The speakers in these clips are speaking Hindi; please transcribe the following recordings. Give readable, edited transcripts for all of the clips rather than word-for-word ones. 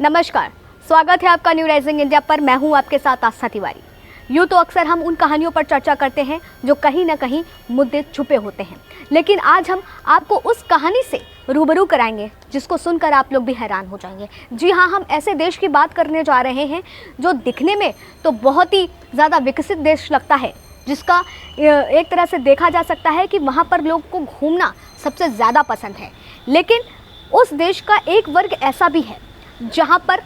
नमस्कार, स्वागत है आपका न्यू राइजिंग इंडिया पर। मैं हूं आपके साथ आस्था तिवारी। यूँ तो अक्सर हम उन कहानियों पर चर्चा करते हैं जो कहीं ना कहीं मुद्दे छुपे होते हैं, लेकिन आज हम आपको उस कहानी से रूबरू कराएंगे जिसको सुनकर आप लोग भी हैरान हो जाएंगे। जी हाँ, हम ऐसे देश की बात करने जा रहे हैं जो दिखने में तो बहुत ही ज़्यादा विकसित देश लगता है, जिसका एक तरह से देखा जा सकता है कि वहाँ पर लोग को घूमना सबसे ज़्यादा पसंद है। लेकिन उस देश का एक वर्ग ऐसा भी है जहाँ पर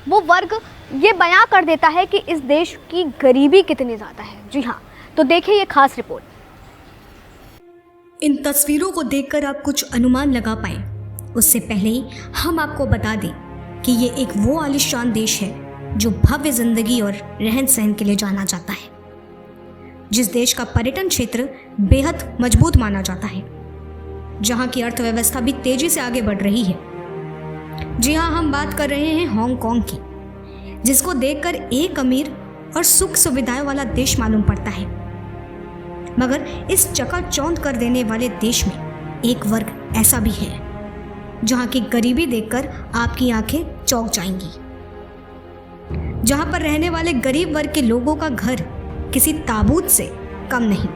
वो वर्ग ये बयां कर देता है कि इस देश की गरीबी कितनी ज़्यादा है। जी हाँ, तो देखिए ये खास रिपोर्ट। इन तस्वीरों को देखकर आप कुछ अनुमान लगा पाएं, उससे पहले ही हम आपको बता दें कि ये एक वो आलीशान देश है जो भव्य जिंदगी और रहन सहन के लिए जाना जाता है, जिस देश का पर्यटन क्षेत्र बेहद मजबूत माना जाता है, जहां की अर्थव्यवस्था भी तेजी से आगे बढ़ रही है। जी हाँ, हम बात कर रहे हैं हांगकांग की, जिसको देखकर एक अमीर और सुख सुविधाएं वाला देश मालूम पड़ता है, मगर इस चकाचौंध कर देने वाले देश में एक वर्ग ऐसा भी है जहां की गरीबी देखकर आपकी आंखें चौंक जाएंगी, जहां पर रहने वाले गरीब वर्ग के लोगों का घर किसी ताबूत से कम नहीं,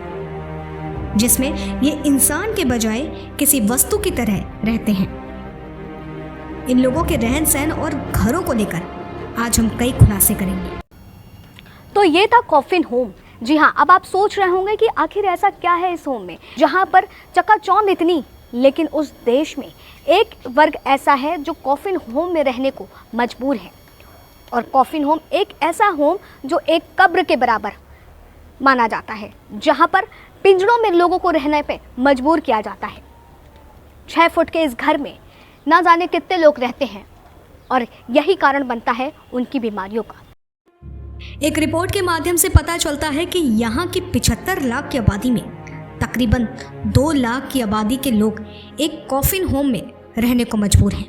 जिसमें ये इंसान के बजाय किसी वस्तु की तरह रहते हैं। इन लोगों के रहन सहन और घरों को लेकर आज हम कई खुलासे करेंगे। तो ये था कॉफिन होम। जी हाँ, अब आप सोच रहे होंगे कि आखिर ऐसा क्या है इस होम में जहाँ पर चकाचौंध इतनी, लेकिन उस देश में एक वर्ग ऐसा है जो कॉफिन होम में रहने को मजबूर है। और कॉफिन होम एक ऐसा होम जो एक कब्र के बराबर माना जाता है, जहाँ पर पिंजड़ों में लोगों को रहने पे मजबूर किया जाता है। 6 फुट के इस घर में ना जाने कितने लोग रहते हैं और यही कारण बनता है उनकी बीमारियों का। एक रिपोर्ट के माध्यम से पता चलता है कि यहाँ की 75 लाख की आबादी में तकरीबन 2 लाख की आबादी के लोग एक कॉफिन होम में रहने को मजबूर हैं।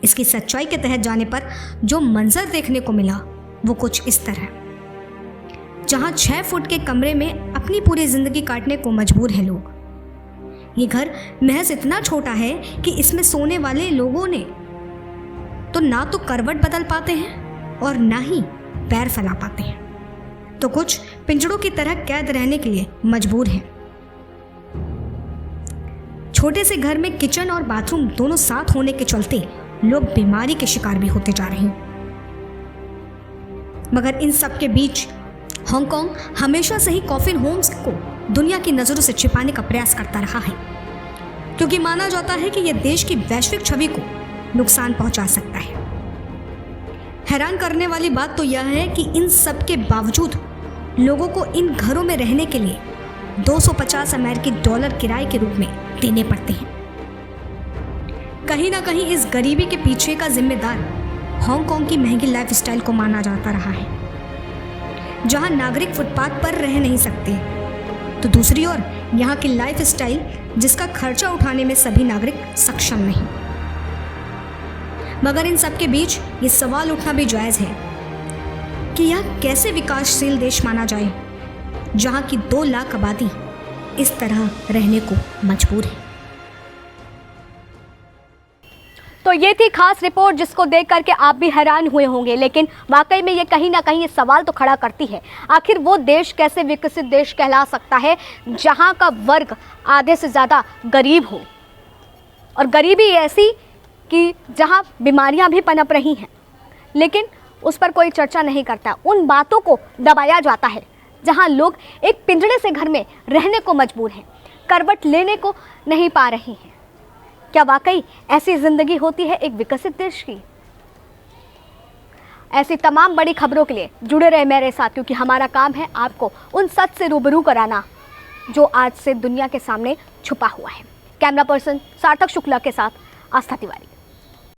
इसकी सच्चाई के तहत जाने पर जो मंजर देखने को मिला वो कुछ इस तरह, जहाँ 6 फुट के कमरे में अपनी पूरी जिंदगी काटने को मजबूर हैं लोग। ये घर महज इतना छोटा है कि इसमें सोने वाले लोगों ने तो ना तो करवट बदल पाते हैं और ना ही पैर फैला पाते हैं, तो कुछ पिंजड़ों की तरह कैद रहने के लिए मजबूर हैं। छोटे से घर में किचन और बाथरूम दोनों साथ होने के चलते लोग बीमारी के शिकार भी होते जा रहे हैं। मगर इन सब के बीच हांगकांग हमेशा से ही कॉफिन होम्स को दुनिया की नज़रों से छिपाने का प्रयास करता रहा है, क्योंकि माना जाता है कि यह देश की वैश्विक छवि को नुकसान पहुंचा सकता है। हैरान करने वाली बात तो यह है कि इन सब के बावजूद लोगों को इन घरों में रहने के लिए 250 अमेरिकी डॉलर किराए के रूप में देने पड़ते हैं। कहीं ना कहीं इस गरीबी के पीछे का जिम्मेदार हांगकांग की महंगी लाइफस्टाइल को माना जाता रहा है, जहां नागरिक फुटपाथ पर रह नहीं सकते, तो दूसरी ओर यहाँ की लाइफस्टाइल जिसका खर्चा उठाने में सभी नागरिक सक्षम नहीं। मगर इन सब के बीच ये सवाल उठना भी जायज़ है कि यह कैसे विकासशील देश माना जाए जहाँ की 2 लाख आबादी इस तरह रहने को मजबूर है। तो ये थी खास रिपोर्ट जिसको देख करके आप भी हैरान हुए होंगे, लेकिन वाकई में ये कहीं ना कहीं ये सवाल तो खड़ा करती है, आखिर वो देश कैसे विकसित देश कहला सकता है जहाँ का वर्ग आधे से ज़्यादा गरीब हो, और गरीबी ऐसी कि जहाँ बीमारियाँ भी पनप रही हैं, लेकिन उस पर कोई चर्चा नहीं करता। उन बातों को दबाया जाता है जहाँ लोग एक पिंजड़े से घर में रहने को मजबूर हैं, करवट लेने को नहीं पा रही हैं। क्या वाकई ऐसी जिंदगी होती है एक विकसित देश की? ऐसी तमाम बड़ी खबरों के लिए जुड़े रहे मेरे साथ, क्योंकि हमारा काम है आपको उन सच से रूबरू कराना जो आज से दुनिया के सामने छुपा हुआ है। कैमरा पर्सन सार्थक शुक्ला के साथ आस्था तिवारी।